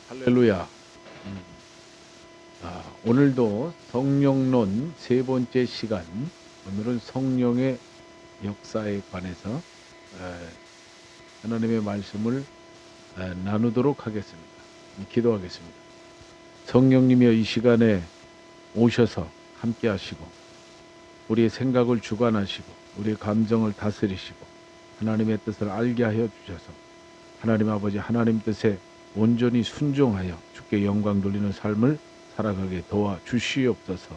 할렐루야. 음, 오늘도 성령론 세 번째 시간, 오늘은 성령의 역사에 관해서 하나님의 말씀을 나누도록 하겠습니다. 기도하겠습니다. 성령님이여, 이 시간에 오셔서 함께 하시고 우리의 생각을 주관하시고 우리의 감정을 다스리시고 하나님의 뜻을 알게 하여 주셔서 하나님 아버지, 하나님 뜻에 온전히 순종하여 주께 영광 돌리는 삶을 살아가게 도와 주시옵소서.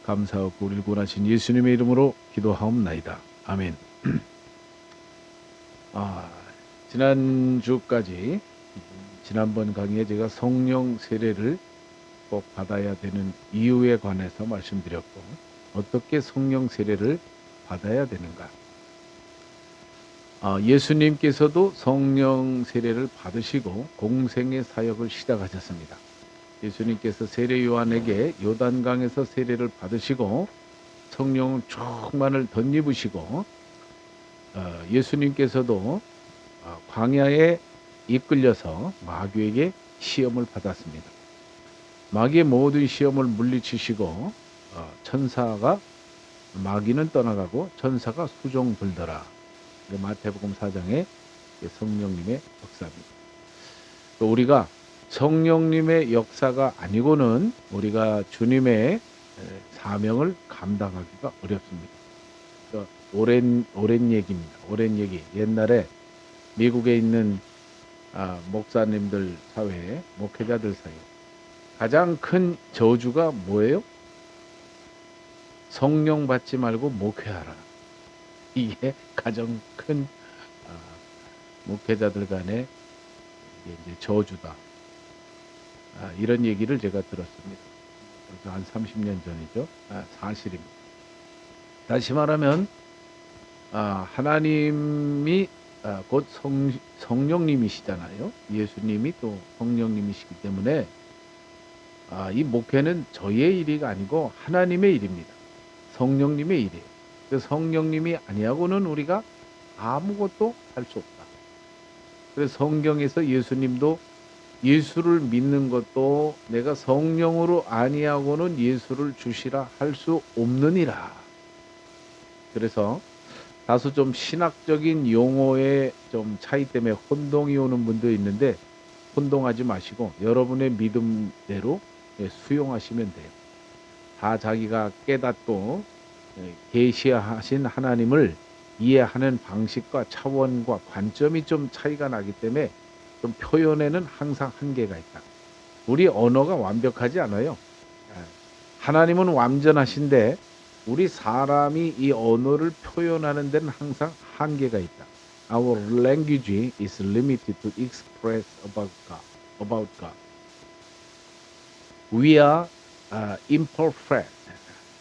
감사하고 우리를 구원하신 예수님의 이름으로 기도하옵나이다. 아멘. 지난주까지 지난번 강의에 제가 성령 세례를 꼭 받아야 되는 이유에 관해서 말씀드렸고, 어떻게 성령 세례를 받아야 되는가. 예수님께서도 성령 세례를 받으시고 공생의 사역을 시작하셨습니다. 예수님께서 세례 요한에게 요단강에서 세례를 받으시고 성령 충만을 덧입으시고 예수님께서도 광야에 이끌려서 마귀에게 시험을 받았습니다. 마귀의 모든 시험을 물리치시고 천사가 마귀는 떠나가고 천사가 수종들더라. 마태복음 4장의 성령님의 역사입니다. 또 우리가 성령님의 역사가 아니고는 우리가 주님의 사명을 감당하기가 어렵습니다. 오랜 얘기입니다. 오랜 얘기. 옛날에 미국에 있는 목사님들 사회에, 목회자들 사이에 가장 큰 저주가 뭐예요? 성령 받지 말고 목회하라. 이게 가장 큰 목회자들 간의 이제 저주다. 이런 얘기를 제가 들었습니다. 한 30년 전이죠. 사실입니다. 다시 말하면 하나님이 곧 성령님이시잖아요. 예수님이 또 성령님이시기 때문에 이 목회는 저희의 일이 아니고 하나님의 일입니다. 성령님의 일이에요. 성령님이 아니하고는 우리가 아무것도 할 수 없다. 그래서 성경에서 예수님도 예수를 믿는 것도 내가 성령으로 아니하고는 예수를 주시라 할 수 없느니라. 그래서 다소 좀 신학적인 용어의 좀 차이 때문에 혼동이 오는 분도 있는데, 혼동하지 마시고 여러분의 믿음대로 수용하시면 돼요. 다 자기가 깨닫고 계시하신 하나님을 이해하는 방식과 차원과 관점이 좀 차이가 나기 때문에 좀 표현에는 항상 한계가 있다. 우리 언어가 완벽하지 않아요. 하나님은 완전하신데 우리 사람이 이 언어를 표현하는 데는 항상 한계가 있다. Our language is limited to express about God. We are imperfect.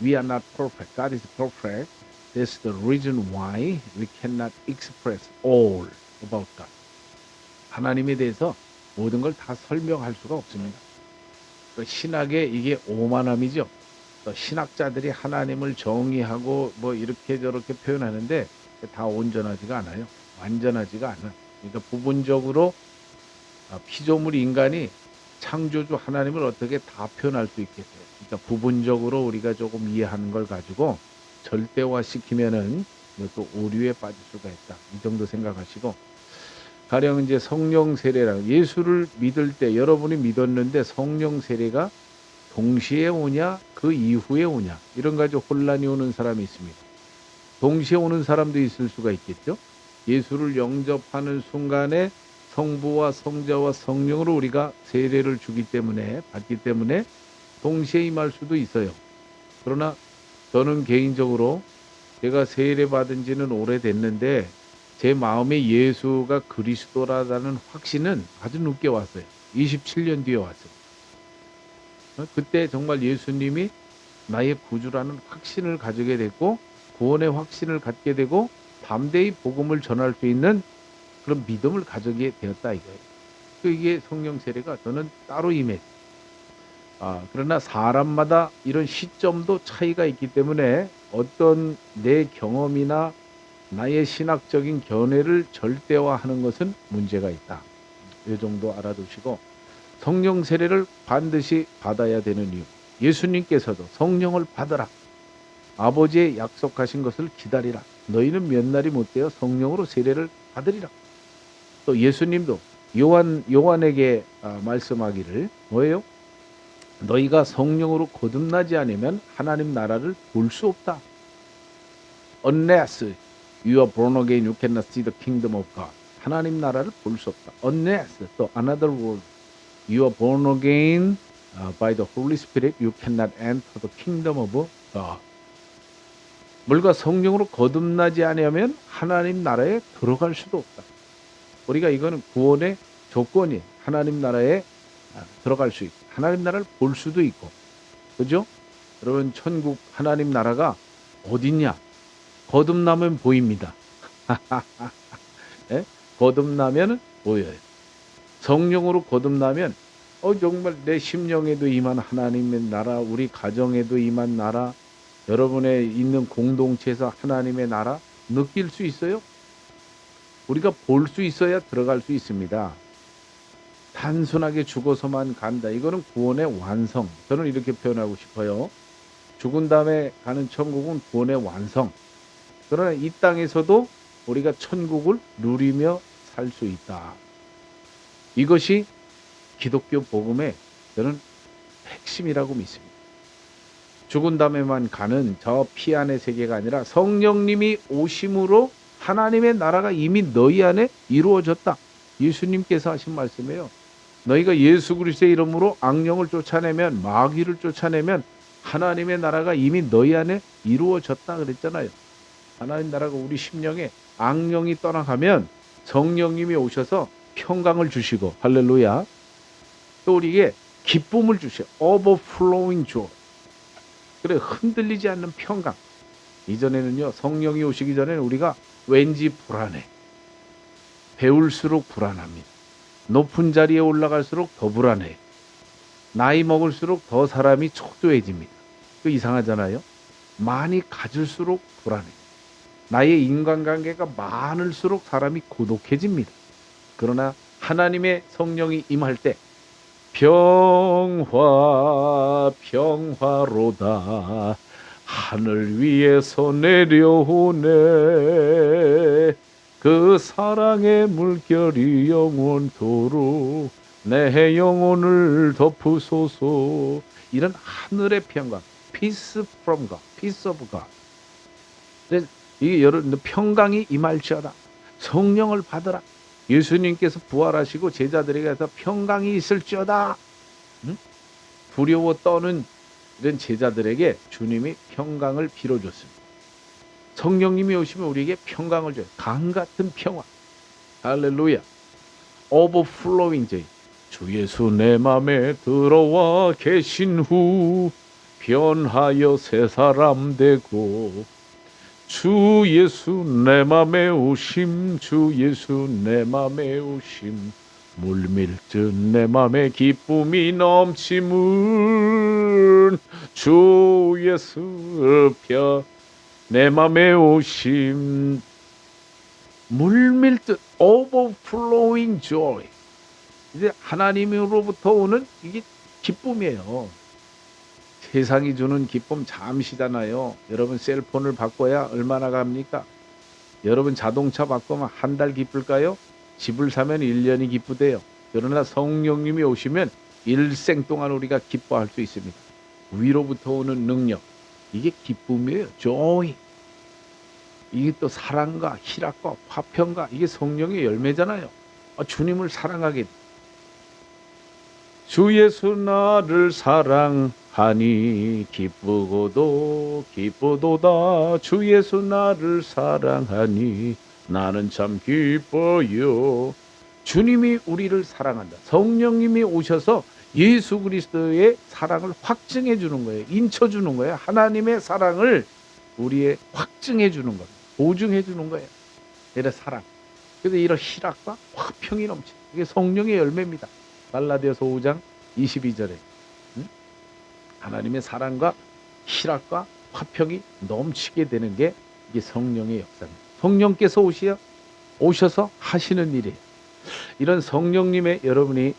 We are not perfect. God is perfect. That's the reason why we cannot express all about God. 하나님에 대해서 모든 걸 다 설명할 수가 없습니다. 신학의 이게 오만함이죠. 신학자들이 하나님을 정의하고 뭐 이렇게 저렇게 표현하는데 다 온전하지가 않아요. 완전하지가 않아. 그러니까 부분적으로 피조물 인간이 창조주 하나님을 어떻게 다 표현할 수 있겠어요. 그러니까 부분적으로 우리가 조금 이해하는 걸 가지고 절대화시키면은 또 오류에 빠질 수가 있다. 이 정도 생각하시고, 가령 이제 성령 세례라, 예수를 믿을 때 여러분이 믿었는데 성령 세례가 동시에 오냐 그 이후에 오냐, 이런 가지고 혼란이 오는 사람이 있습니다. 동시에 오는 사람도 있을 수가 있겠죠. 예수를 영접하는 순간에 성부와 성자와 성령으로 우리가 세례를 받기 때문에 동시에 임할 수도 있어요. 그러나 저는 개인적으로 제가 세례 받은 지는 오래됐는데 제 마음에 예수가 그리스도라는 확신은 아주 늦게 왔어요. 27년 뒤에 왔어요. 그때 정말 예수님이 나의 구주라는 확신을 가지게 됐고, 구원의 확신을 갖게 되고, 담대히 복음을 전할 수 있는 그런 믿음을 가지게 되었다 이거예요. 이게 성령 세례가 저는 따로 임했어요. 그러나 사람마다 이런 시점도 차이가 있기 때문에 어떤 내 경험이나 나의 신학적인 견해를 절대화하는 것은 문제가 있다. 이 정도 알아두시고, 성령 세례를 반드시 받아야 되는 이유. 예수님께서도 성령을 받으라. 아버지의 약속하신 것을 기다리라. 너희는 몇 날이 못되어 성령으로 세례를 받으리라. 또 예수님도 요한에게 말씀하기를 뭐예요? 너희가 성령으로 거듭나지 않으면 하나님 나라를 볼 수 없다. Unless you are born again, you cannot see the kingdom of God. 하나님 나라를 볼 수 없다. Unless, 또 another word, you are born again by the Holy Spirit, you cannot enter the kingdom of God. 물과 성령으로 거듭나지 않으면 하나님 나라에 들어갈 수도 없다. 우리가 이거는 구원의 조건이 하나님 나라에 들어갈 수 있고 하나님 나라를 볼 수도 있고, 그죠? 여러분, 천국 하나님 나라가 어딨냐? 거듭나면 보입니다. 네? 거듭나면 보여요. 성령으로 거듭나면 정말 내 심령에도 임한 하나님의 나라, 우리 가정에도 임한 나라, 여러분의 있는 공동체에서 하나님의 나라 느낄 수 있어요? 우리가 볼 수 있어야 들어갈 수 있습니다. 단순하게 죽어서만 간다. 이거는 구원의 완성. 저는 이렇게 표현하고 싶어요. 죽은 다음에 가는 천국은 구원의 완성. 그러나 이 땅에서도 우리가 천국을 누리며 살 수 있다. 이것이 기독교 복음의 저는 핵심이라고 믿습니다. 죽은 다음에만 가는 저 피 안의 세계가 아니라 성령님이 오심으로 하나님의 나라가 이미 너희 안에 이루어졌다. 예수님께서 하신 말씀이에요. 너희가 예수 그리스도의 이름으로 악령을 쫓아내면, 마귀를 쫓아내면 하나님의 나라가 이미 너희 안에 이루어졌다 그랬잖아요. 하나님 나라가 우리 심령에 악령이 떠나가면 성령님이 오셔서 평강을 주시고, 할렐루야, 또 우리에게 기쁨을 주셔. overflowing joy. 그래, 흔들리지 않는 평강. 이전에는요, 성령이 오시기 전에는 우리가 왠지 불안해. 배울수록 불안합니다. 높은 자리에 올라갈수록 더 불안해. 나이 먹을수록 더 사람이 초조해집니다. 그 이상하잖아요. 많이 가질수록 불안해. 나의 인간관계가 많을수록 사람이 고독해집니다. 그러나 하나님의 성령이 임할 때 평화로다 하늘 위에서 내려오네 그 사랑의 물결이 영원토록 내 영혼을 덮으소서. 이런 하늘의 평강, peace from God, peace of God. 이게 여러분 평강이 임할지어다. 성령을 받으라. 예수님께서 부활하시고 제자들에게서 평강이 있을지어다. 두려워 떠는 이런 제자들에게 주님이 평강을 빌어줬습니다. 성령님이 오시면 우리에게 평강을 줘요. 강 같은 평화. 할렐루야. overflowing joy. 주 예수 내 맘에 들어와 계신 후 변하여 새 사람 되고, 주 예수 내 맘에 오심, 주 예수 내 맘에 오심, 물밀듯 내 맘에 기쁨이 넘치문, 주 예수 내 맘에 오심, 물밀듯 overflowing joy. 이제 하나님으로부터 오는 이게 기쁨이에요. 세상이 주는 기쁨 잠시잖아요. 여러분 셀폰을 바꿔야 얼마나 갑니까? 여러분 자동차 바꾸면 한 달 기쁠까요? 집을 사면 1년이 기쁘대요. 그러나 성령님이 오시면 일생 동안 우리가 기뻐할 수 있습니다. 위로부터 오는 능력, 이게 기쁨이에요. joy. 이게 또 사랑과 희락과 화평과 이게 성령의 열매잖아요. 주님을 사랑하게 돼. 주 예수 나를 사랑하니 기쁘고도 기쁘도다. 주 예수 나를 사랑하니 나는 참 기뻐요. 주님이 우리를 사랑한다. 성령님이 오셔서 예수 그리스도의 사랑을 확증해 주는 거예요. 인쳐 주는 거예요. 하나님의 사랑을 우리의 확증해 주는 거예요. 보증해 주는 거예요. 이런 사랑. 그래서 이런 희락과 화평이 넘치는 이게 성령의 열매입니다. 갈라디아서 5장 22절에 하나님의 사랑과 희락과 화평이 넘치게 되는 게 이게 성령의 역사입니다. 성령께서 오셔서 하시는 일이에요. 이런 성령님의 여러분이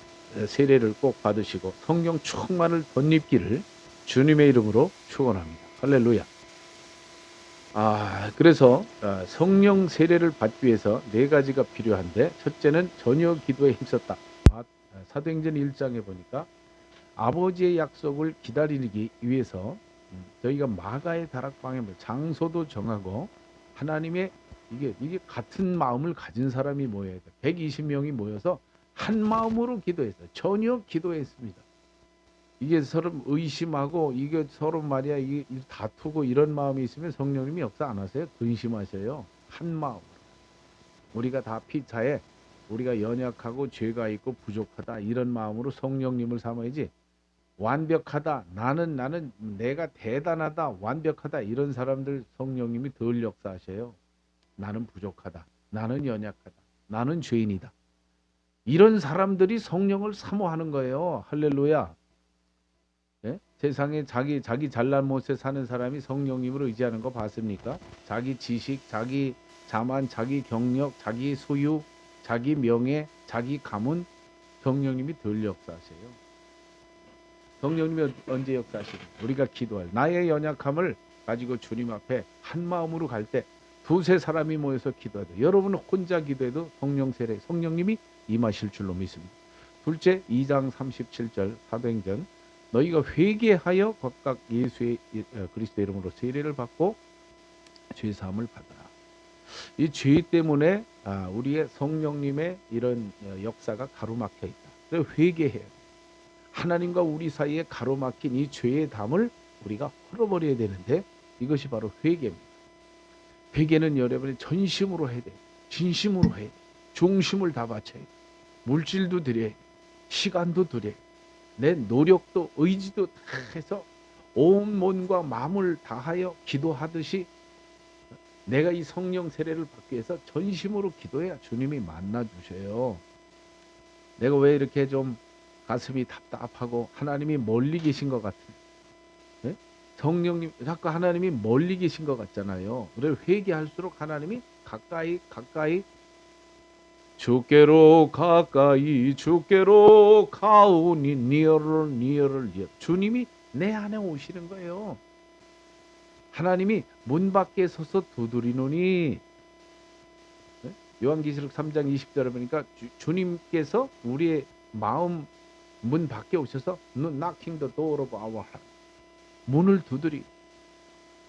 세례를 꼭 받으시고 성령 충만을 덧입기를 주님의 이름으로 축원합니다. 할렐루야. 그래서 성령 세례를 받기 위해서 네 가지가 필요한데, 첫째는 전혀 기도에 힘썼다. 사도행전 1장에 보니까 아버지의 약속을 기다리기 위해서 저희가 마가의 다락방에 장소도 정하고, 하나님의 이게 같은 마음을 가진 사람이 모여야 돼. 120명이 모여서 한 마음으로 기도했어요. 전혀 기도했습니다. 이게 서로 의심하고 이게 서로 말이야 이게 다투고 이런 마음이 있으면 성령님이 역사 안 하세요. 근심하셔요. 한 마음으로. 우리가 다 피차에 우리가 연약하고 죄가 있고 부족하다 이런 마음으로 성령님을 삼아야지, 완벽하다 나는 내가 대단하다 완벽하다 이런 사람들 성령님이 덜 역사하셔요. 나는 부족하다, 나는 연약하다, 나는 죄인이다, 이런 사람들이 성령을 사모하는 거예요. 할렐루야. 예? 세상에 자기 잘난 못에 사는 사람이 성령님을 의지하는 거 봤습니까? 자기 지식, 자기 자만, 자기 경력, 자기 소유, 자기 명예, 자기 가문, 성령님이 덜 역사하세요. 성령님이 언제 역사하시는? 우리가 기도할 나의 연약함을 가지고 주님 앞에 한 마음으로 갈 때 두세 사람이 모여서 기도하죠. 여러분은 혼자 기도해도 성령 세례, 성령님이 임하실 줄로 믿습니다. 둘째, 2장 37절 사도행전, 너희가 회개하여 각각 예수의 그리스도 이름으로 세례를 받고 죄 사함을 받아라. 이 죄 때문에 우리의 성령님의 이런 역사가 가로막혀 있다. 그래서 회개해야 돼. 하나님과 우리 사이에 가로막힌 이 죄의 담을 우리가 헐어버려야 되는데, 이것이 바로 회개입니다. 회개는 여러분이 전심으로 해야 돼. 진심으로 해야 돼. 중심을 다 바쳐야 돼. 물질도 드려야 돼. 시간도 드려야 돼. 내 노력도 의지도 다 해서 온 몸과 마음을 다하여 기도하듯이 내가 이 성령 세례를 받기 위해서 전심으로 기도해야 주님이 만나주셔요. 내가 왜 이렇게 좀 가슴이 답답하고 하나님이 멀리 계신 것 같은, 네? 성령님 자꾸 하나님이 멀리 계신 것 같잖아요. 그래서 회개할수록 하나님이 가까이 주께로 가까이 주께로 가오니 nearer 주님이 내 안에 오시는 거예요. 하나님이 문 밖에 서서 두드리노니, 네? 요한계시록 3장 20절에 보니까 주님께서 우리의 마음 문 밖에 오셔서 knocking the door of our heart, 문을 두드리,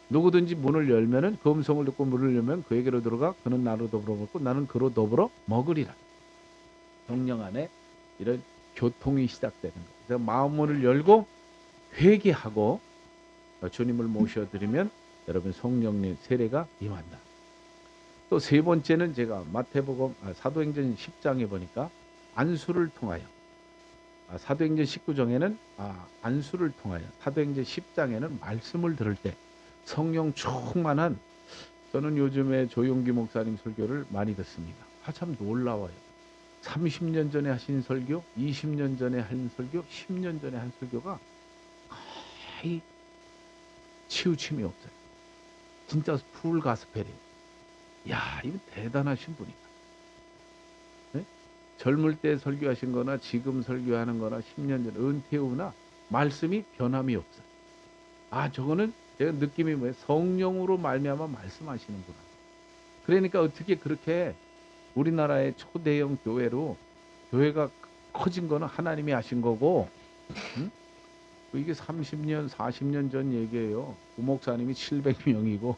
누구든지 문을 열면은 그 음성을 듣고 문을 열면 그에게로 들어가 그는 나로 더불어 먹고 나는 그로 더불어 먹으리라. 성령 안에 이런 교통이 시작되는 거예요. 그래서 마음문을 열고 회개하고 주님을 모셔드리면 여러분 성령님 세례가 임한다. 또 세 번째는 제가 마태복음 사도행전 10장에 보니까 안수를 통하여, 사도행전 19장에는 안수를 통하여, 사도행전 10장에는 말씀을 들을 때 성령 충만한, 저는 요즘에 조용기 목사님 설교를 많이 듣습니다. 참 놀라워요. 30년 전에 하신 설교, 20년 전에 한 설교, 10년 전에 한 설교가 거의 치우침이 없어요. 진짜 풀 가스펠이에요. 야, 이거 대단하신 분이다. 네? 젊을 때 설교하신 거나 지금 설교하는 거나 10년 전 은퇴 후나 말씀이 변함이 없어요. 저거는 제가 느낌이 뭐예요? 성령으로 말미암아 말씀하시는구나. 그러니까 어떻게 그렇게 우리나라의 초대형 교회로 교회가 커진 거는 하나님이 하신 거고, 응? 이게 30년, 40년 전 얘기예요. 부목사님이 700명이고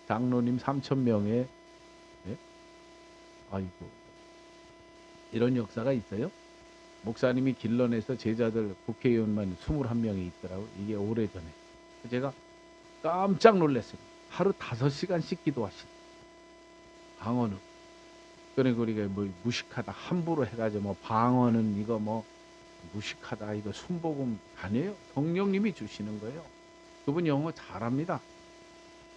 장로님 3,000명에, 네? 아이고, 이런 역사가 있어요? 목사님이 길러내서 제자들 국회의원만 21명이 있더라고요. 이게 오래전에. 제가 깜짝 놀랐어요. 하루 5시간씩 기도하시다. 방언으로. 그러니까 우리가 뭐 무식하다 함부로 해가지고 뭐 방언은 이거 뭐 무식하다 이거 순복음 아니에요. 성령님이 주시는 거예요. 그분 영어 잘합니다.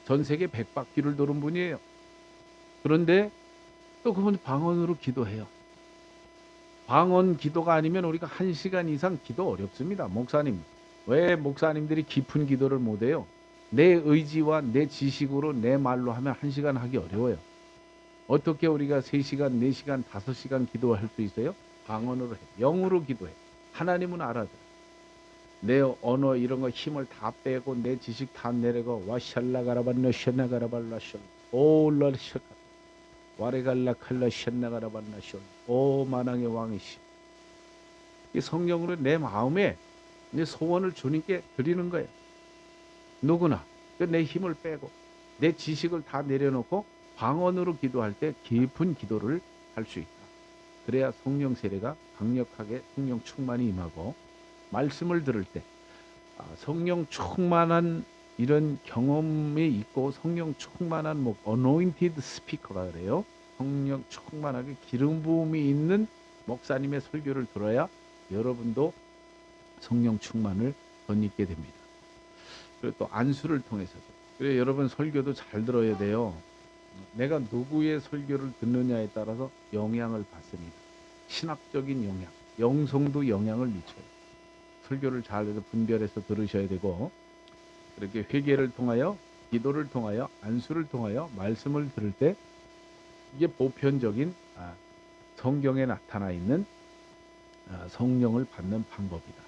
전 세계 100바퀴를 도는 분이에요. 그런데 또 그분 방언으로 기도해요. 방언 기도가 아니면 우리가 1시간 이상 기도 어렵습니다. 목사님, 왜 목사님들이 깊은 기도를 못해요? 내 의지와 내 지식으로 내 말로 하면 1시간 하기 어려워요. 어떻게 우리가 3시간, 4시간, 5시간 기도할 수 있어요? 방언으로 해. 영으로 기도해. 하나님은 알아들어. 내 언어 이런 거 힘을 다 빼고 내 지식 다 내려고 와샬라가라반노 셴나가라발라쇼 올라셔 와레갈라 칼라 셴나가라반나쇼 오 만왕의 왕이시. 이 성령으로 내 마음에 내 소원을 주님께 드리는 거예요. 누구나 내 힘을 빼고 내 지식을 다 내려놓고 방언으로 기도할 때 깊은 기도를 할 수 있다. 그래야 성령 세례가 강력하게 성령 충만이 임하고 말씀을 들을 때 성령 충만한 이런 경험이 있고 성령 충만한 anointed speaker라 그래요. 성령 충만하게 기름 부음이 있는 목사님의 설교를 들어야 여러분도 성령 충만을 덧입게 됩니다. 그리고 또 안수를 통해서도. 그래서 여러분 설교도 잘 들어야 돼요. 내가 누구의 설교를 듣느냐에 따라서 영향을 받습니다. 신학적인 영향, 영성도 영향을 미쳐요. 설교를 잘 분별해서 들으셔야 되고 그렇게 회개를 통하여 기도를 통하여 안수를 통하여 말씀을 들을 때 이게 보편적인 성경에 나타나 있는 성령을 받는 방법이다.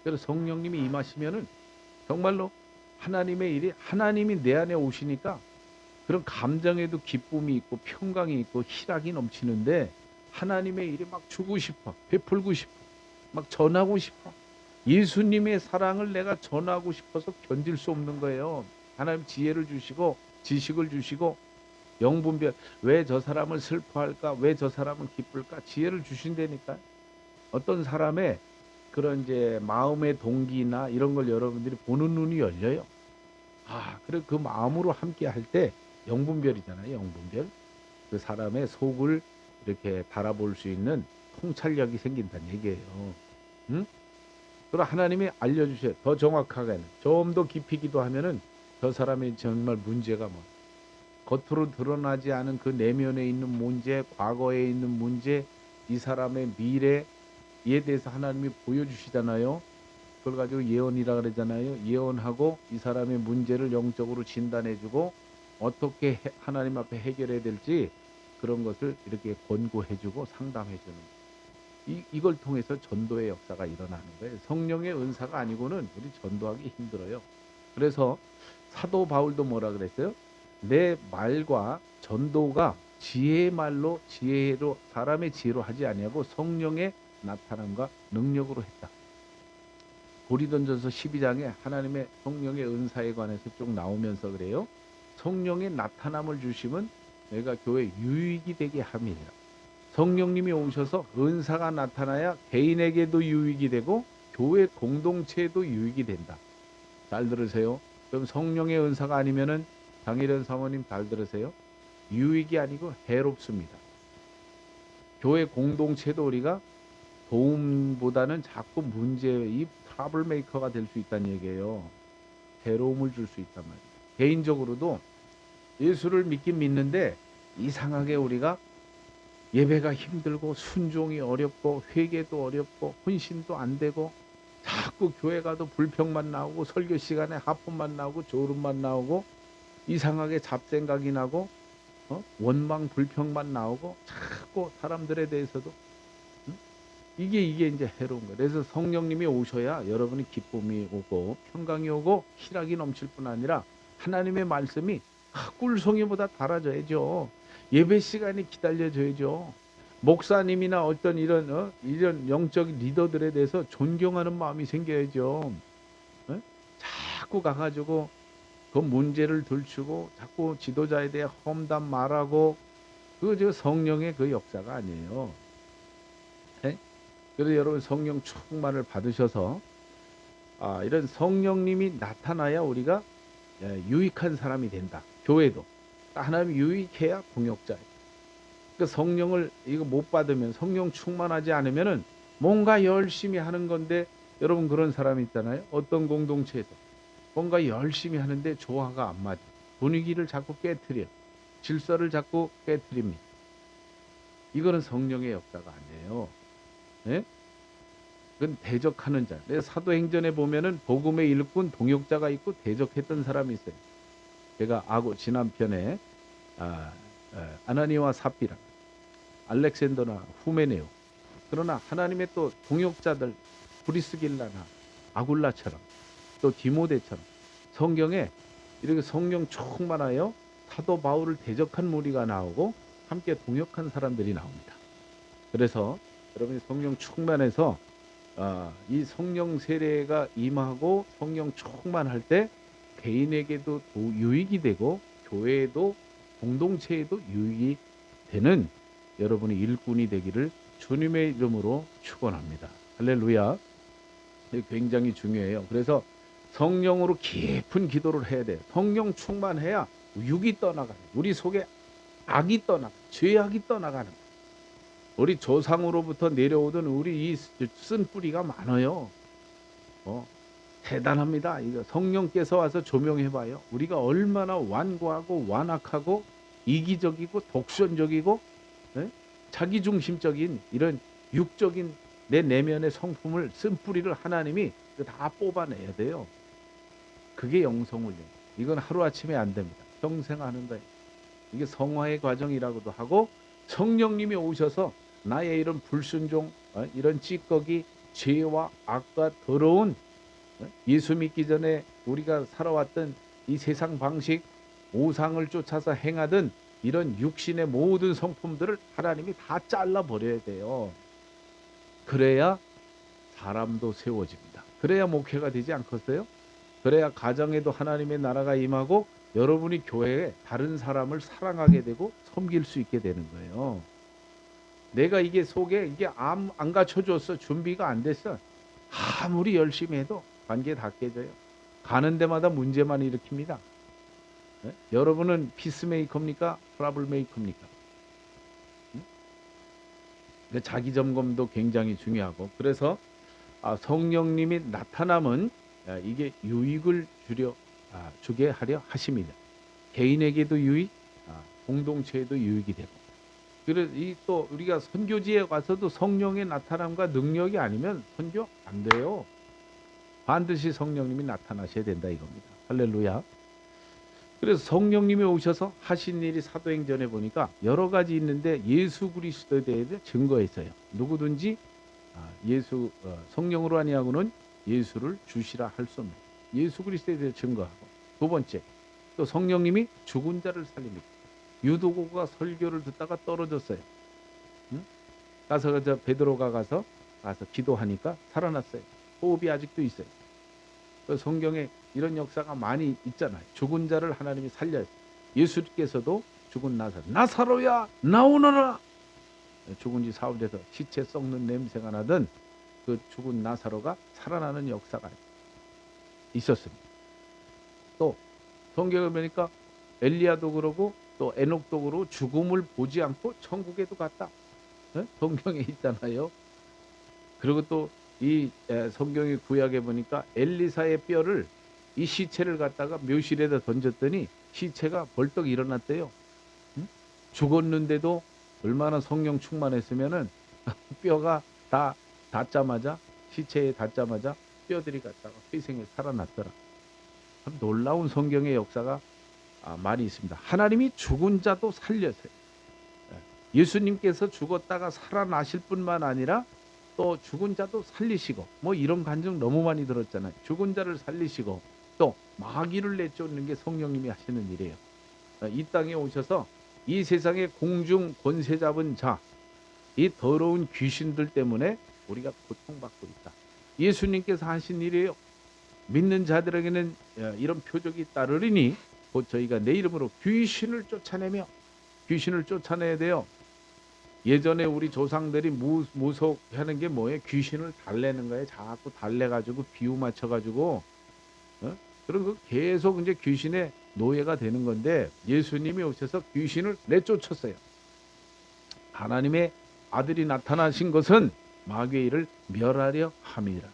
그래서 성령님이 임하시면은 정말로 하나님의 일이 하나님이 내 안에 오시니까 그런 감정에도 기쁨이 있고 평강이 있고 희락이 넘치는데 하나님의 일이 막 주고 싶어, 베풀고 싶어, 막 전하고 싶어. 예수님의 사랑을 내가 전하고 싶어서 견딜 수 없는 거예요. 하나님 지혜를 주시고 지식을 주시고 영분별 왜 저 사람을 슬퍼할까? 왜 저 사람은 기쁠까? 지혜를 주신다니까. 어떤 사람의 그런 이제 마음의 동기나 이런 걸 여러분들이 보는 눈이 열려요. 그래 그 마음으로 함께 할 때 영분별이잖아요. 영분별. 그 사람의 속을 이렇게 바라볼 수 있는 통찰력이 생긴다는 얘기예요. 응? 그럼 하나님이 알려주셔요. 더 정확하게는 좀 더 깊이 기도하면은 저 사람의 정말 문제가 뭐 겉으로 드러나지 않은 그 내면에 있는 문제, 과거에 있는 문제, 이 사람의 미래에 대해서 하나님이 보여주시잖아요. 그걸 가지고 예언이라 그러잖아요. 예언하고 이 사람의 문제를 영적으로 진단해주고 어떻게 하나님 앞에 해결해야 될지 그런 것을 이렇게 권고해주고 상담해주는 이걸 통해서 전도의 역사가 일어나는 거예요. 성령의 은사가 아니고는 우리 전도하기 힘들어요. 그래서 사도 바울도 뭐라 그랬어요? 내 말과 전도가 지혜의 말로 지혜로 사람의 지혜로 하지 아니하고 성령의 나타남과 능력으로 했다. 고린도전서 12장에 하나님의 성령의 은사에 관해서 쭉 나오면서 그래요. 성령의 나타남을 주시면 내가 교회 유익이 되게 함이라. 성령님이 오셔서 은사가 나타나야 개인에게도 유익이 되고 교회 공동체에도 유익이 된다. 잘 들으세요. 그럼 성령의 은사가 아니면은 장일현 사모님 잘 들으세요. 유익이 아니고 해롭습니다. 교회 공동체도 우리가 도움보다는 자꾸 문제의 트러블 메이커가 될 수 있다는 얘기예요. 해로움을 줄 수 있단 말이에요. 개인적으로도 예수를 믿긴 믿는데 이상하게 우리가 예배가 힘들고 순종이 어렵고 회개도 어렵고 헌신도 안 되고 자꾸 교회 가도 불평만 나오고 설교 시간에 하품만 나오고 졸음만 나오고 이상하게 잡생각이 나고 원망 불평만 나오고 자꾸 사람들에 대해서도 이게 이제 해로운 거예요. 그래서 성령님이 오셔야 여러분이 기쁨이 오고 평강이 오고 희락이 넘칠 뿐 아니라 하나님의 말씀이 꿀송이보다 달아져야죠. 예배 시간이 기다려져야죠. 목사님이나 어떤 이런 영적인 리더들에 대해서 존경하는 마음이 생겨야죠. 자꾸 가가지고 그 문제를 들추고 자꾸 지도자에 대해 험담 말하고 그 성령의 그 역사가 아니에요. 그래서 여러분 성령 충만을 받으셔서 이런 성령님이 나타나야 우리가 유익한 사람이 된다. 교회도 하나님 유익해야 동역자예요. 그러니까 성령을 이거 못 받으면 성령 충만하지 않으면은 뭔가 열심히 하는 건데 여러분 그런 사람이 있잖아요. 어떤 공동체에서 뭔가 열심히 하는데 조화가 안 맞아. 분위기를 자꾸 깨트려. 질서를 자꾸 깨트립니다. 이거는 성령의 역사가 아니에요. 네? 그건 대적하는 자. 그래서 사도행전에 보면은 복음의 일꾼 동역자가 있고 대적했던 사람이 있어요. 제가 지난 편에 아나니와 삽비라, 알렉산더나 후메네오. 그러나 하나님의 또 동역자들 브리스길라나 아굴라처럼 또 디모데처럼 성경에 이렇게 성령 충만하여 사도 바울을 대적한 무리가 나오고 함께 동역한 사람들이 나옵니다. 그래서 여러분이 성령 충만해서 이 성령 세례가 임하고 성령 충만할 때 개인에게도 유익이 되고 교회에도 공동체에도 유익이 되는 여러분의 일꾼이 되기를 주님의 이름으로 축원합니다. 할렐루야. 굉장히 중요해요. 그래서 성령으로 깊은 기도를 해야 돼요. 성령 충만해야 육이 떠나가는, 우리 속에 악이 떠나가는, 죄악이 떠나가는, 우리 조상으로부터 내려오던 우리 이 쓴 뿌리가 많아요. 대단합니다. 이거 성령께서 와서 조명해봐요. 우리가 얼마나 완고하고 완악하고 이기적이고 독선적이고 자기중심적인 이런 육적인 내 내면의 성품을 쓴 뿌리를 하나님이 다 뽑아내야 돼요. 그게 영성훈련. 이건 하루아침에 안 됩니다. 평생 하는 거예요. 이게 성화의 과정이라고도 하고 성령님이 오셔서 나의 이런 불순종, 이런 찌꺼기, 죄와 악과 더러운 예수 믿기 전에 우리가 살아왔던 이 세상 방식, 오상을 쫓아서 행하던 이런 육신의 모든 성품들을 하나님이 다 잘라버려야 돼요. 그래야 사람도 세워집니다. 그래야 목회가 되지 않겠어요? 그래야 가정에도 하나님의 나라가 임하고 여러분이 교회에 다른 사람을 사랑하게 되고 섬길 수 있게 되는 거예요. 내가 이게 속에 이게 안 갖춰줬어. 준비가 안 됐어. 아무리 열심히 해도 관계 다 깨져요. 가는 데마다 문제만 일으킵니다. 네? 여러분은 피스메이커입니까? 트러블 메이커입니까? 자기 점검도 굉장히 중요하고, 그래서 성령님이 나타남은 이게 유익을 주게 하려 하십니다. 개인에게도 유익, 공동체에도 유익이 되고. 그래서 또 우리가 선교지에 가서도 성령의 나타남과 능력이 아니면 선교 안 돼요. 반드시 성령님이 나타나셔야 된다 이겁니다. 할렐루야. 그래서 성령님이 오셔서 하신 일이 사도행전에 보니까 여러 가지 있는데 예수 그리스도에 대해 증거했어요. 누구든지 성령으로 아니하고는 예수를 주시라 할 수 없는 예수 그리스도에 대해 증거하고, 두 번째 또 성령님이 죽은 자를 살립니다. 유도고가 설교를 듣다가 떨어졌어요. 가서 베드로가 가서 기도하니까 살아났어요. 호흡이 아직도 있어요. 성경에 이런 역사가 많이 있잖아요. 죽은 자를 하나님이 살려요. 예수께서도 죽은 나사로야 나오너라. 죽은 지 사흘 돼서 시체 썩는 냄새가 나던 그 죽은 나사로가 살아나는 역사가 있었습니다. 또 성경에 보니까 엘리야도 그러고 또 에녹도 그러고 죽음을 보지 않고 천국에도 갔다. 성경에 있잖아요. 그리고 또 이 성경의 구약에 보니까 엘리사의 뼈를 이 시체를 갖다가 묘실에다 던졌더니 시체가 벌떡 일어났대요. 죽었는데도 얼마나 성령 충만했으면은 뼈가 다 닿자마자, 시체에 닿자마자 뼈들이 갖다가 회생해 살아났더라. 참 놀라운 성경의 역사가 많이 있습니다. 하나님이 죽은 자도 살려서요. 예수님께서 죽었다가 살아나실 뿐만 아니라 또 죽은 자도 살리시고, 뭐 이런 간증 너무 많이 들었잖아요. 죽은 자를 살리시고 또 마귀를 내쫓는 게 성령님이 하시는 일이에요. 이 땅에 오셔서 이 세상의 공중 권세 잡은 자, 이 더러운 귀신들 때문에 우리가 고통받고 있다. 예수님께서 하신 일이에요. 믿는 자들에게는 이런 표적이 따르리니 곧 저희가 내 이름으로 귀신을 쫓아내야 돼요. 예전에 우리 조상들이 무속하는 게 뭐예요? 귀신을 달래는 거예요. 자꾸 달래가지고 비유 맞춰가지고 그런 거 계속 이제 귀신의 노예가 되는 건데, 예수님이 오셔서 귀신을 내쫓았어요. 하나님의 아들이 나타나신 것은 마귀의 일을 멸하려 함이라.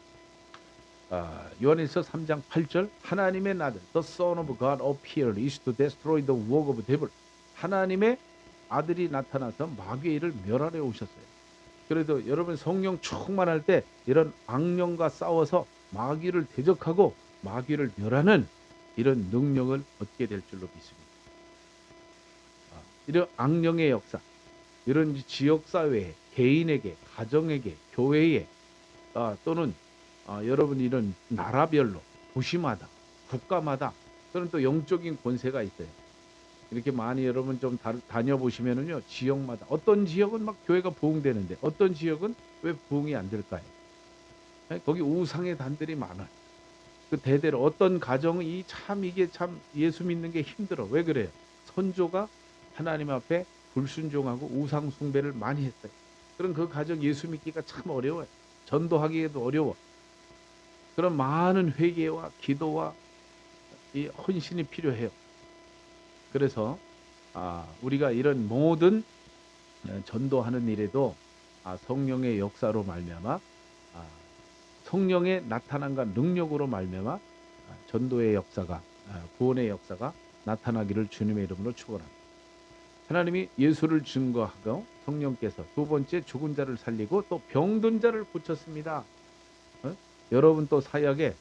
요한일서 3장 8절 하나님의 아들 The Son of God appeared is to destroy the work of the devil. 하나님의 아들이 나타나서 마귀의 일을 멸하려 오셨어요. 그래도 여러분 성령 충만할 때 이런 악령과 싸워서 마귀를 대적하고 마귀를 멸하는 이런 능력을 얻게 될 줄로 믿습니다. 이런 악령의 역사, 이런 지역사회에, 개인에게, 가정에게, 교회에 또는 여러분 이런 나라별로 도시마다 국가마다 그런 또 영적인 권세가 있어요. 이렇게 많이 여러분 좀 다녀보시면은요, 지역마다 어떤 지역은 막 교회가 부흥되는데 어떤 지역은 왜 부흥이 안 될까요? 거기 우상의 단들이 많아요. 그 대대로 어떤 가정은 이게 참 예수 믿는 게 힘들어. 왜 그래요? 선조가 하나님 앞에 불순종하고 우상 숭배를 많이 했어요. 그럼 그 가정 예수 믿기가 참 어려워요. 전도하기에도 어려워. 그런 많은 회개와 기도와 이 헌신이 필요해요. 그래서 우리가 이런 모든 전도하는 일에도 성령의 역사로 말미암아 성령의 나타남과 능력으로 말미암아 전도의 역사가 구원의 역사가 나타나기를 주님의 이름으로 축원합니다. 하나님이 예수를 증거하고 성령께서 두 번째 죽은 자를 살리고 또 병든 자를 고쳤습니다. 여러분 또 사역에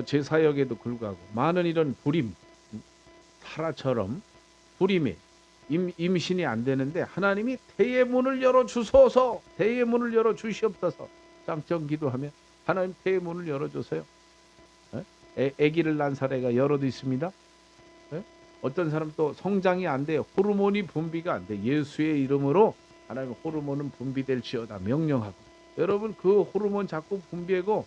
제 사역에도 불구하고 많은 이런 불임 타라처럼 불임이 임신이 안 되는데 하나님이 태의 문을 열어 주소서, 태의 문을 열어 주시옵소서. 짱짱 기도하면 하나님 태의 문을 열어 주세요. 아기를 낳은 사례가 여럿 있습니다. 어떤 사람 또 성장이 안 돼요. 호르몬이 분비가 안 돼. 예수의 이름으로 하나님 호르몬은 분비될지어다 명령하고, 여러분 그 호르몬 자꾸 분비하고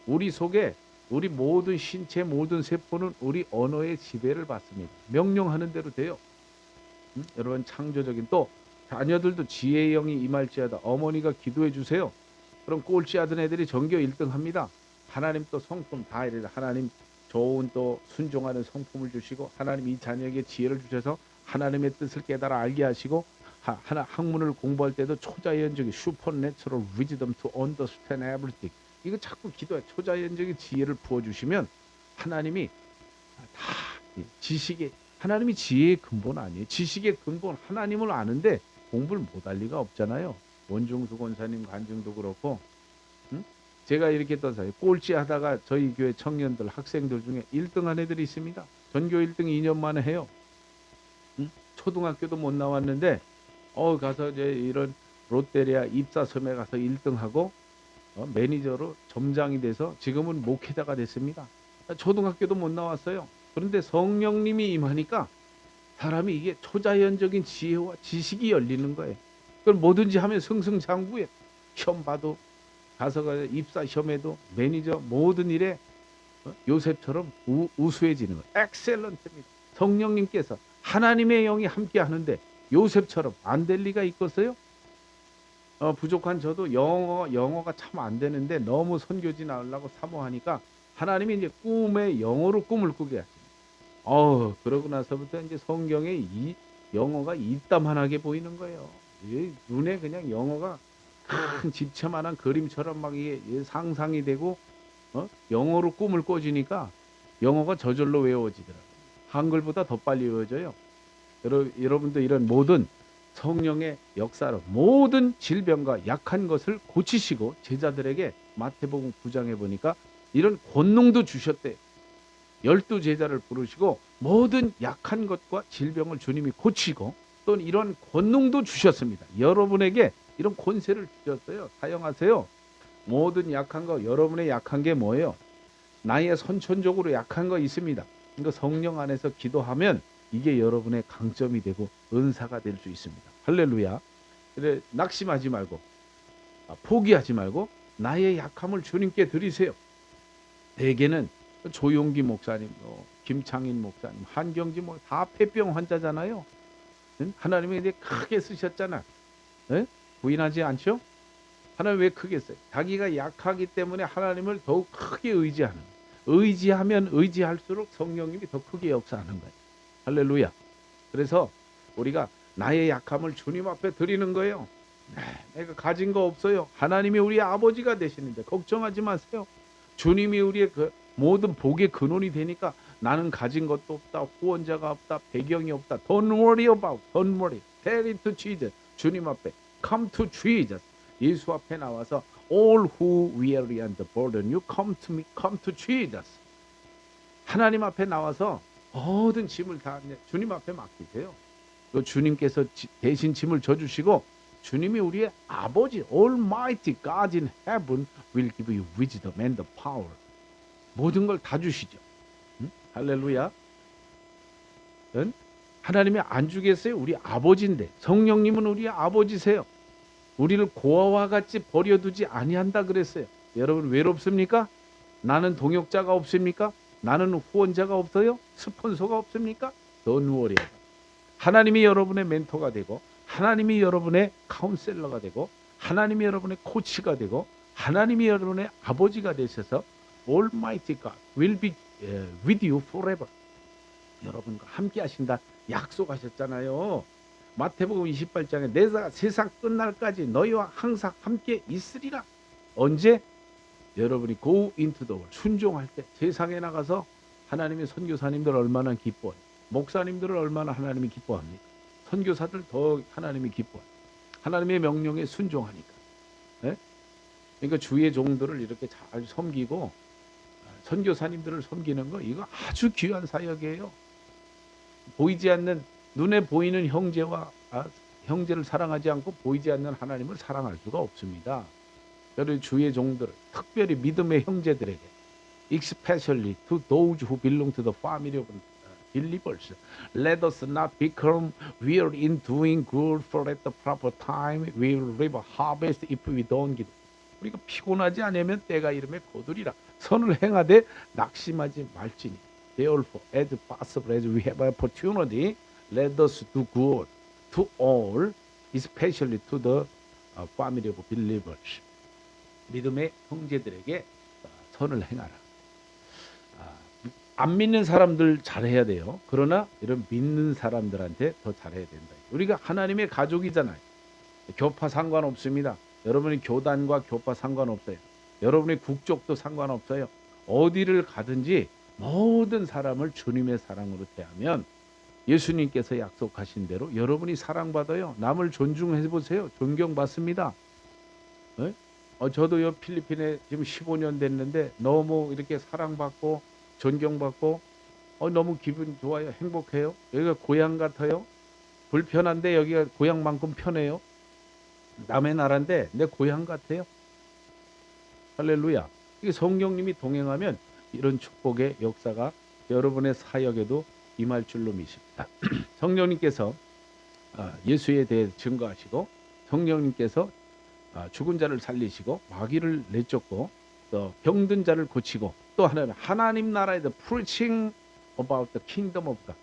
우리 속에 우리 모든 신체 모든 세포는 우리 언어의 지배를 받습니다. 명령하는 대로 돼요. 여러분 창조적인 또 자녀들도 지혜의 영이 임할지어다. 어머니가 기도해 주세요. 그럼 꼴찌 하던 애들이 전교 1등 합니다. 하나님 또 성품 다 이래. 하나님 좋은 또 순종하는 성품을 주시고 하나님 이 자녀에게 지혜를 주셔서 하나님의 뜻을 깨달아 알게 하시고 하나 학문을 공부할 때도 초자연적인 supernatural wisdom to understand everything. 이거 자꾸 기도해. 초자연적인 지혜를 부어주시면 하나님이 다 지식의 하나님이 지혜의 근본 아니에요. 지식의 근본 하나님을 아는데 공부를 못할 리가 없잖아요. 원중수 권사님 간증도 그렇고 제가 이렇게 또 꼴찌 하다가 저희 교회 청년들 학생들 중에 1등한 애들이 있습니다. 전교 1등 2년 만에 해요. 초등학교도 못 나왔는데 가서 이제 이런 롯데리아 입사섬에 가서 1등하고 매니저로 점장이 돼서 지금은 목회자가 됐습니다. 초등학교도 못 나왔어요. 그런데 성령님이 임하니까 사람이 이게 초자연적인 지혜와 지식이 열리는 거예요. 그럼 뭐든지 하면 승승장구해. 시험 봐도 가서 입사 시험에도 매니저 모든 일에 요셉처럼 우수해지는 거예요. 엑셀런트입니다. 성령님께서 하나님의 영이 함께 하는데 요셉처럼 안 될 리가 있겠어요? 부족한 저도 영어가 참 안 되는데 너무 선교지 나오려고 사모하니까 하나님이 이제 꿈에 영어로 꿈을 꾸게 하십니다. 그러고 나서부터 이제 성경에 이 영어가 이따만하게 보이는 거예요. 눈에 그냥 영어가 큰 집채만한 그림처럼 막 이게 상상이 되고 영어로 꿈을 꿔주니까 영어가 저절로 외워지더라고요. 한글보다 더 빨리 외워져요. 여러분도 이런 모든 성령의 역사로 모든 질병과 약한 것을 고치시고 제자들에게 마태복음 9장에 보니까 이런 권능도 주셨대요. 12제자를 부르시고 모든 약한 것과 질병을 주님이 고치고 또 이런 권능도 주셨습니다. 여러분에게 이런 권세를 주셨어요. 사용하세요. 모든 약한 거, 여러분의 약한 게 뭐예요? 나의 선천적으로 약한 거 있습니다. 이거 성령 안에서 기도하면 이게 여러분의 강점이 되고 은사가 될 수 있습니다. 할렐루야. 그래, 낙심하지 말고 포기하지 말고 나의 약함을 주님께 드리세요. 대개는 조용기 목사님, 김창인 목사님, 한경지 다 폐병 환자잖아요. 하나님이 이제 크게 쓰셨잖아. 부인하지 않죠? 하나님 왜 크게 써요? 자기가 약하기 때문에 하나님을 더욱 크게 의지하는. 의지하면 의지할수록 성령님이 더 크게 역사하는 거예요. 할렐루야. 그래서 우리가 나의 약함을 주님 앞에 드리는 거예요. 내가 가진 거 없어요. 하나님이 우리 아버지가 되시는데 걱정하지 마세요. 주님이 우리의 그 모든 복의 근원이 되니까 나는 가진 것도 없다. 후원자가 없다. 배경이 없다. Don't worry about. Don't worry. Tell it to Jesus. 주님 앞에 Come to Jesus. 예수 앞에 나와서 All who weary and burden you come to me. Come to Jesus. 하나님 앞에 나와서 모든 짐을 다 주님 앞에 맡기세요. 주님께서 대신 짐을 져주시고 주님이 우리의 아버지 Almighty God in heaven will give you wisdom and the power. 모든 걸 다 주시죠. 응? 할렐루야. 응? 하나님이 안 주겠어요? 우리 아버지인데. 성령님은 우리 아버지세요. 우리를 고아와 같이 버려두지 아니한다 그랬어요. 여러분 외롭습니까? 나는 동역자가 없습니까? 나는 후원자가 없어요? 스폰서가 없습니까? Don't worry. 하나님이 여러분의 멘토가 되고 하나님이 여러분의 카운셀러가 되고 하나님이 여러분의 코치가 되고 하나님이 여러분의 아버지가 되셔서 Almighty God will be with you forever. 여러분과 함께 하신다 약속하셨잖아요. 마태복음 28장에 내가 세상 끝날까지 너희와 항상 함께 있으리라. 언제? 여러분이 go into the world 순종할 때 세상에 나가서 하나님의 선교사님들 얼마나 기뻐해요. 목사님들을 얼마나 하나님이 기뻐합니까? 선교사들 더 하나님이 기뻐해요. 하나님의 명령에 순종하니까. 네? 그러니까 주의 종들을 이렇게 잘 섬기고 선교사님들을 섬기는 거 이거 아주 귀한 사역이에요. 보이지 않는 눈에 보이는 형제를 사랑하지 않고 보이지 않는 하나님을 사랑할 수가 없습니다. 그래서 주의 종들, 특별히 믿음의 형제들에게, especially to those who belong to the family of believers, let us not become weary in doing good, for at the proper time we will reap a harvest if we don't give. 우리가 피곤하지 않으면 때가 이르매 거두리라. 선을 행하되 낙심하지 말지니. Therefore, as possible as we have opportunity, let us do good to all, especially to the family of believers. 믿음의 형제들에게 선을 행하라. 안 믿는 사람들 잘해야 돼요. 그러나 이런 믿는 사람들한테 더 잘해야 된다. 우리가 하나님의 가족이잖아요. 교파 상관없습니다. 여러분이 교단과 교파 상관없어요. 여러분의 국적도 상관없어요. 어디를 가든지 모든 사람을 주님의 사랑으로 대하면 예수님께서 약속하신 대로 여러분이 사랑받아요. 남을 존중해 보세요. 존경받습니다. 네? 저도요 필리핀에 지금 15년 됐는데 너무 이렇게 사랑받고 존경받고 너무 기분 좋아요. 행복해요. 여기가 고향 같아요. 불편한데 여기가 고향만큼 편해요. 남의 나라인데 내 고향 같아요. 할렐루야. 이게 성령님이 동행하면 이런 축복의 역사가 여러분의 사역에도 임할 줄로 믿습니다. 성령님께서 예수에 대해 증거하시고 성령님께서 죽은 자를 살리시고 마귀를 내쫓고 또 병든 자를 고치고 또 하나는 하나님 나라에 대해 preaching about the kingdom of God.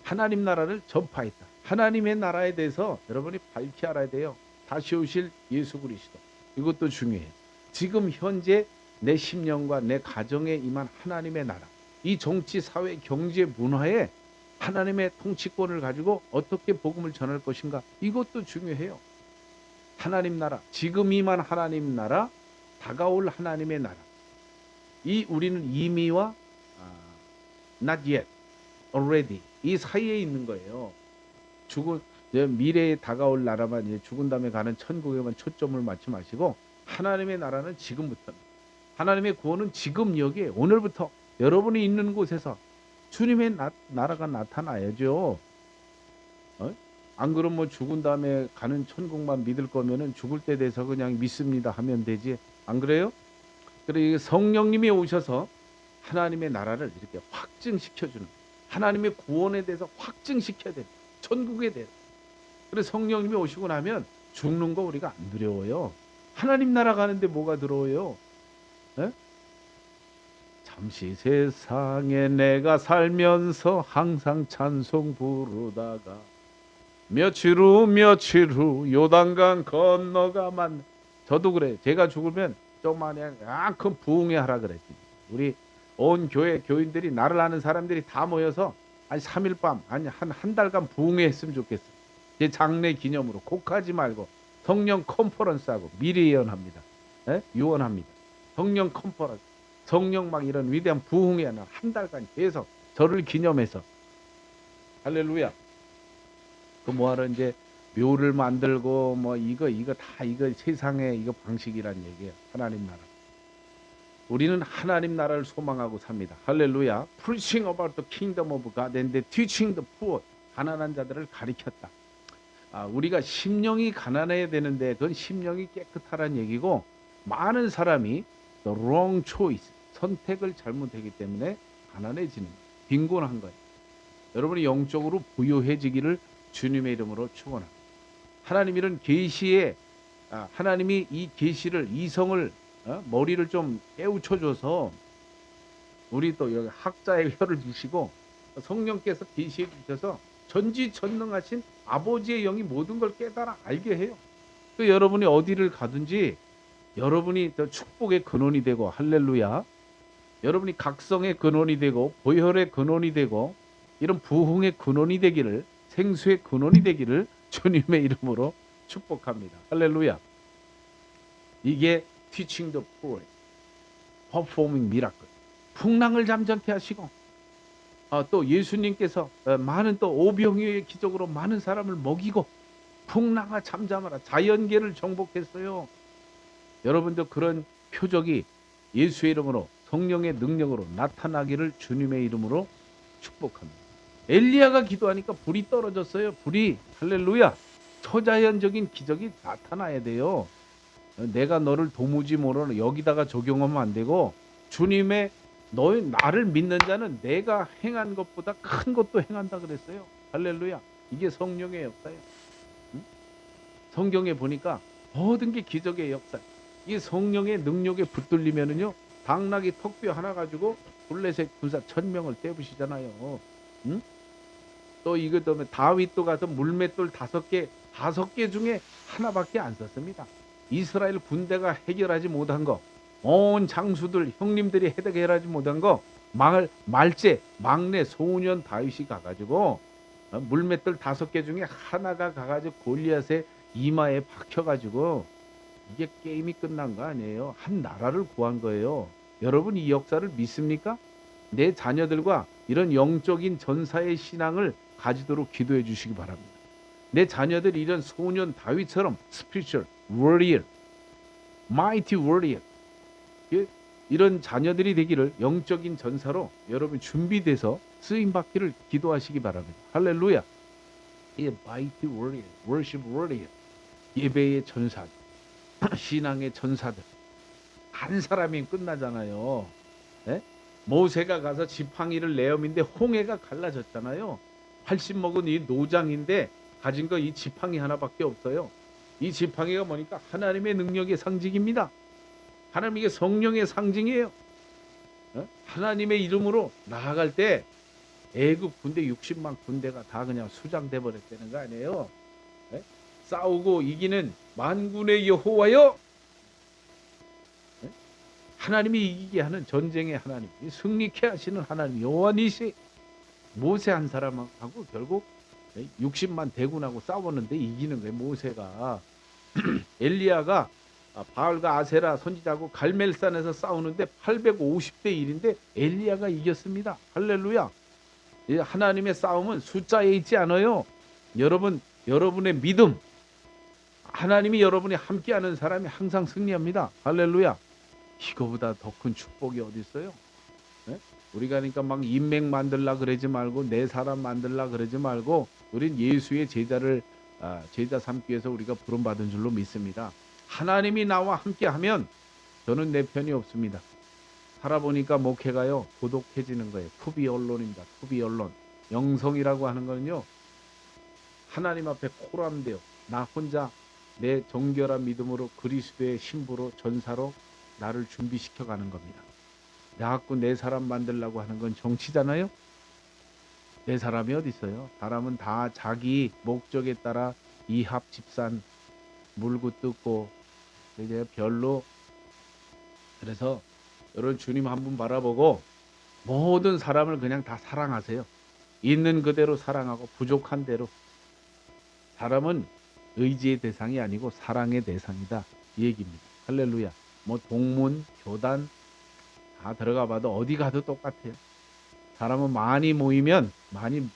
하나님 나라를 전파했다. 하나님의 나라에 대해서 여러분이 밝히 알아야 돼요. 다시 오실 예수 그리스도. 이것도 중요해요. 지금 현재 내 심령과 내 가정에 임한 하나님의 나라. 이 정치, 사회, 경제, 문화에 하나님의 통치권을 가지고 어떻게 복음을 전할 것인가. 이것도 중요해요. 하나님 나라, 지금 임한 하나님 나라, 다가올 하나님의 나라. 이 우리는 이미와 not yet, already 이 사이에 있는 거예요. 미래에 다가올 나라만 이제 죽은 다음에 가는 천국에만 초점을 맞지 마시고 하나님의 나라는 지금부터. 하나님의 구원은 지금 여기에 오늘부터 여러분이 있는 곳에서 주님의 나라가 나타나야죠. 안 그러면 뭐 죽은 다음에 가는 천국만 믿을 거면은 죽을 때 돼서 그냥 믿습니다 하면 되지. 안 그래요? 그리고 성령님이 오셔서 하나님의 나라를 이렇게 확증시켜주는, 하나님의 구원에 대해서 확증시켜야 돼요. 천국에 대해서. 그래서 성령님이 오시고 나면 죽는 거 우리가 안 두려워요. 하나님 나라 가는데 뭐가 두려워요? 에? 잠시 세상에 내가 살면서 항상 찬송 부르다가 며칠 후 요단강 건너가만. 저도 그래. 제가 죽으면 조그마한 큰 부흥회 하라 그랬지. 우리 온 교회 교인들이 나를 아는 사람들이 다 모여서 한 3일 밤 아니 한 달간 부흥회 했으면 좋겠어. 제 장례 기념으로. 곡하지 말고 성령 컨퍼런스하고 미리 예언합니다. 유언합니다. 성령 컨퍼런스, 성령 막 이런 위대한 부흥회 하나 한 달간 계속 저를 기념해서. 할렐루야. 그 뭐하러 이제 묘를 만들고 뭐 이거 다 이거 세상의 이거 방식이란 얘기예요. 하나님 나라. 우리는 하나님 나라를 소망하고 삽니다. 할렐루야. Preaching about the kingdom of God and teaching the poor. 가난한 자들을 가리켰다. 우리가 심령이 가난해야 되는데 그건 심령이 깨끗하란 얘기고, 많은 사람이 the wrong choice, 선택을 잘못하기 때문에 가난해지는 거예요. 빈곤한 거예요. 여러분이 영적으로 부유해지기를 주님의 이름으로 축원합니다. 하나님 이런 계시에 하나님이 이 계시를, 이성을, 머리를 좀 깨우쳐줘서 우리 또 여기 학자의 혀를 주시고 성령께서 계시해 주셔서 전지전능하신 아버지의 영이 모든 걸 깨달아 알게 해요. 그 여러분이 어디를 가든지 여러분이 더 축복의 근원이 되고, 할렐루야, 여러분이 각성의 근원이 되고 보혈의 근원이 되고 이런 부흥의 근원이 되기를, 생수의 근원이 되기를 주님의 이름으로 축복합니다. 할렐루야. 이게 teaching the poor, performing miracle. 풍랑을 잠잠케 하시고, 또 예수님께서 많은 또 오병이어의 기적으로 많은 사람을 먹이고, 풍랑아 잠잠하라, 자연계를 정복했어요. 여러분도 그런 표적이 예수의 이름으로 성령의 능력으로 나타나기를 주님의 이름으로 축복합니다. 엘리야가 기도하니까 불이 떨어졌어요. 불이, 할렐루야. 초자연적인 기적이 나타나야 돼요. 내가 너를 도무지 모르는 여기다가 적용하면 안 되고, 주님의 너희 나를 믿는 자는 내가 행한 것보다 큰 것도 행한다 그랬어요. 할렐루야. 이게 성령의 역사예요. 성경에 보니까 모든 게 기적의 역사. 이 성령의 능력에 붙들리면은요, 당나귀 턱뼈 하나 가지고 블레셋 군사 1000명을 떼부시잖아요. 또 이것 때문에 다윗도 가서 물맷돌 5개 중에 하나밖에 안 썼습니다. 이스라엘 군대가 해결하지 못한 거, 온 장수들 형님들이 해결하지 못한 거, 말제 막내 소년 다윗이 가가지고 물맷돌 5개 중에 하나가 가가지고 골리앗의 이마에 박혀가지고, 이게 게임이 끝난 거 아니에요. 한 나라를 구한 거예요. 여러분 이 역사를 믿습니까? 내 자녀들과 이런 영적인 전사의 신앙을 가지도록 기도해 주시기 바랍니다. 내 자녀들이 이런 소년 다윗처럼 spiritual warrior, mighty warrior, 이런 자녀들이 되기를, 영적인 전사로 여러분 준비돼서 쓰임받기를 기도하시기 바랍니다. 할렐루야. 이 mighty warrior, worship warrior, 예배의 전사, 신앙의 전사들. 한 사람이 끝나잖아요. 네? 모세가 가서 지팡이를 내어민데 홍해가 갈라졌잖아요. 80 먹은 이 노장인데 가진 거 이 지팡이 하나밖에 없어요. 이 지팡이가 뭐니까 하나님의 능력의 상징입니다. 하나님의 성령의 상징이에요. 하나님의 이름으로 나아갈 때 애굽 군대 60만 군대가 다 그냥 수장돼 버렸다는 거 아니에요. 네? 싸우고 이기는 만군의 여호와여, 하나님이 이기게 하는 전쟁의 하나님, 승리케 하시는 하나님 여호와 니시. 모세 한 사람하고 결국 60만 대군하고 싸웠는데 이기는 거예요. 모세가. 엘리야가 바알과 아세라 선지자하고 갈멜산에서 싸우는데 850대 1인데 엘리야가 이겼습니다. 할렐루야. 하나님의 싸움은 숫자에 있지 않아요. 여러분의 믿음, 하나님이 여러분이 함께하는 사람이 항상 승리합니다. 할렐루야. 이거보다 더 큰 축복이 어디 있어요? 네? 우리가 그러니까 막 인맥 만들라 그러지 말고, 내 사람 만들라 그러지 말고, 우린 예수의 제자 삼기 위해서 우리가 부름받은 줄로 믿습니다. 하나님이 나와 함께하면 저는 내 편이 없습니다. 살아보니까 목회가요 고독해지는 거예요. 투비 언론입니다. 투비 언론. 영성이라고 하는 거는요, 하나님 앞에 코람돼요. 나 혼자 내 정결한 믿음으로 그리스도의 신부로 전사로 나를 준비시켜 가는 겁니다. 자꾸 내 사람 만들려고 하는 건 정치잖아요. 내 사람이 어디 있어요? 사람은 다 자기 목적에 따라 이합 집산 물고 뜯고 이제 별로. 그래서 여러분 주님 한 분 바라보고 모든 사람을 그냥 다 사랑하세요. 있는 그대로 사랑하고 부족한 대로. 사람은 의지의 대상이 아니고 사랑의 대상이다, 이 얘기입니다. 할렐루야. 뭐 동문, 교단 다 들어가 봐도 어디 가도 똑같아요. 사람은 많이 모이면 많이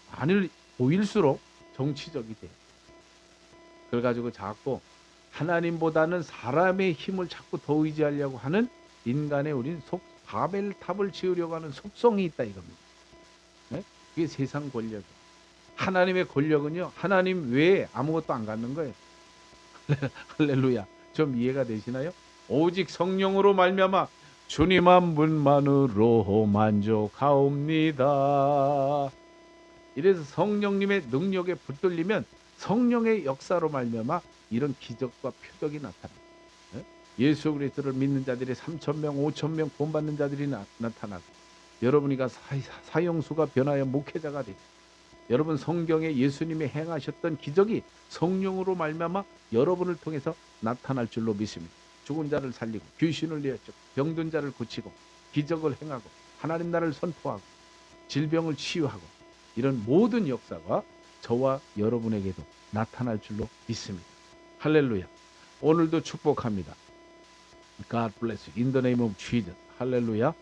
보일수록 정치적이 돼요. 그래가지고 자꾸 하나님보다는 사람의 힘을 자꾸 더 의지하려고 하는 인간의 우린 바벨탑을 지으려고 하는 속성이 있다 이겁니다. 네? 그게 세상 권력이에요. 하나님의 권력은요, 하나님 외에 아무것도 안 갖는 거예요. 할렐루야. 좀 이해가 되시나요? 오직 성령으로 말미암아 주님 한 분만으로 만족하옵니다. 이래서 성령님의 능력에 붙들리면 성령의 역사로 말미암아 이런 기적과 표적이 나타납니다. 예수 그리스도를 믿는 자들이 3,000명, 5,000명 본받는 자들이 나타나고 여러분이가 사형수가 변하여 목회자가 되고 여러분 성경에 예수님이 행하셨던 기적이 성령으로 말미암아 여러분을 통해서 나타날 줄로 믿습니다. 죽은 자를 살리고 귀신을 내어쫓고 병든 자를 고치고 기적을 행하고 하나님 나라를 선포하고 질병을 치유하고 이런 모든 역사가 저와 여러분에게도 나타날 줄로 믿습니다. 할렐루야. 오늘도 축복합니다. God bless you. In the name of Jesus. 할렐루야.